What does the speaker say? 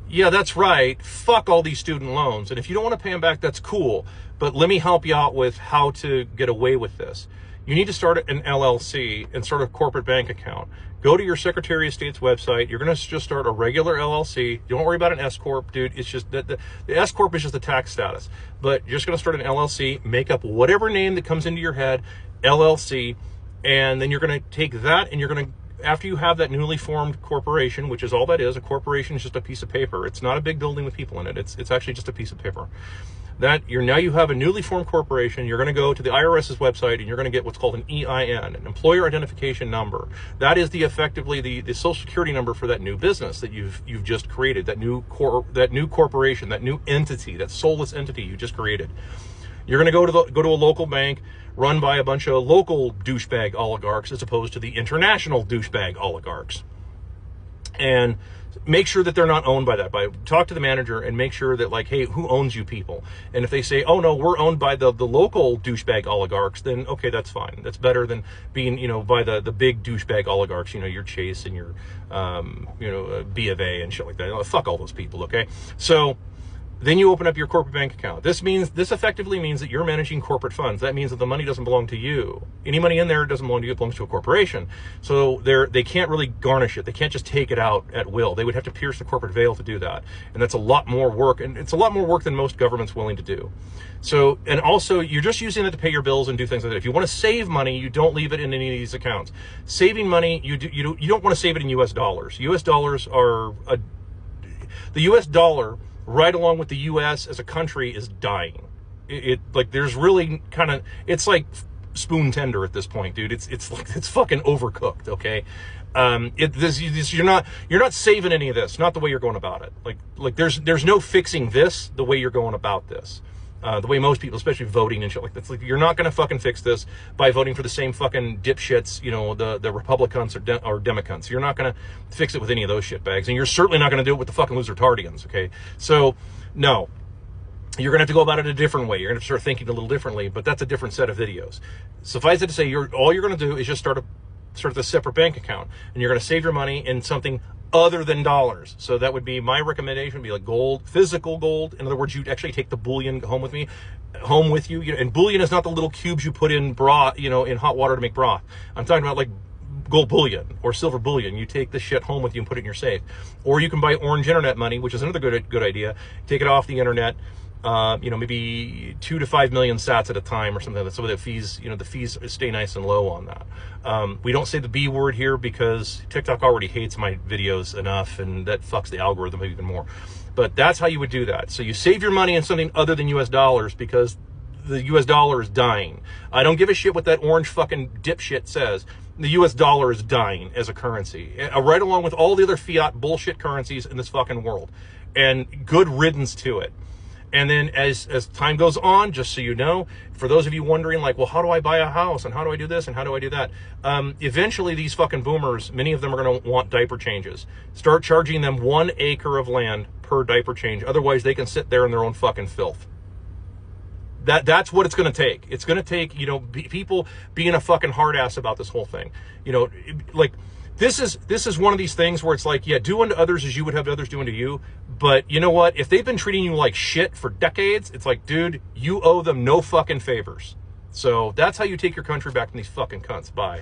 yeah, that's right. Fuck all these student loans. And if you don't want to pay them back, that's cool. But let me help you out with how to get away with this. You need to start an LLC and start a corporate bank account. Go to your Secretary of State's website. You're going to just start a regular LLC. Don't worry about an S Corp, dude. It's just that the S Corp is just a tax status. But you're just going to start an LLC, make up whatever name that comes into your head, LLC, and then you're going to take that and you're going to, after you have that newly formed corporation, which is all that is, a corporation is just a piece of paper. It's not a big building with people in it. It's actually just a piece of paper. Now you have a newly formed corporation. You're going to go to the IRS's website and you're going to get what's called an EIN, an employer identification number. That is effectively the social security number for that new business that you've just created, that new corporation, that new entity, that soulless entity you just created. You're going to go to a local bank run by a bunch of local douchebag oligarchs as opposed to the international douchebag oligarchs. And make sure that they're not owned by that. Talk to the manager and make sure that, like, hey, who owns you people? And if they say, oh no, we're owned by the local douchebag oligarchs, then okay, that's fine. That's better than being, by the big douchebag oligarchs, your Chase and your, B of A and shit like that. Fuck all those people, okay? So then you open up your corporate bank account. This effectively means that you're managing corporate funds. That means that the money doesn't belong to you. Any money in there doesn't belong to you, it belongs to a corporation. So they can't really garnish it. They can't just take it out at will. They would have to pierce the corporate veil to do that. And that's a lot more work. And it's a lot more work than most government's willing to do. So, and also you're just using it to pay your bills and do things like that. If you want to save money, you don't leave it in any of these accounts. Saving money, you don't want to save it in US dollars. US dollars are, the US dollar, right along with the U.S. as a country, is dying. There's really it's like spoon tender at this point, dude. It's fucking overcooked. Okay, you're not saving any of this. Not the way you're going about it. There's no fixing this the way you're going about this. The way most people, especially voting and shit like that, you're not going to fucking fix this by voting for the same fucking dipshits, the Republicans or Democrats. You're not going to fix it with any of those shitbags, and you're certainly not going to do it with the fucking losertardians, okay? So, no. You're going to have to go about it a different way. You're going to start thinking a little differently, but that's a different set of videos. Suffice it to say, all you're going to do is just start a separate bank account, and you're going to save your money in something other than dollars. So that would be my recommendation, would be like gold, physical gold. In other words, you'd actually take the bullion home with you. And bullion is not the little cubes you put in broth, in hot water to make broth. I'm talking about like gold bullion or silver bullion. You take the shit home with you and put it in your safe. Or you can buy orange internet money, which is another good idea. Take it off the internet. Maybe 2 to 5 million sats at a time or something like that. So the fees stay nice and low on that. We don't say the B word here because TikTok already hates my videos enough, and that fucks the algorithm even more. But that's how you would do that. So you save your money in something other than US dollars because the US dollar is dying. I don't give a shit what that orange fucking dipshit says. The US dollar is dying as a currency, right along with all the other fiat bullshit currencies in this fucking world. And good riddance to it. And then as time goes on, just so you know, for those of you wondering, like, well, how do I buy a house? And how do I do this? And how do I do that? Eventually, these fucking boomers, many of them are going to want diaper changes. Start charging them 1 acre of land per diaper change. Otherwise, they can sit there in their own fucking filth. That's what it's going to take. It's going to take, people being a fucking hard ass about this whole thing. This is one of these things where it's like, yeah, do unto others as you would have others do unto you. But you know what? If they've been treating you like shit for decades, it's like, dude, you owe them no fucking favors. So that's how you take your country back from these fucking cunts. Bye.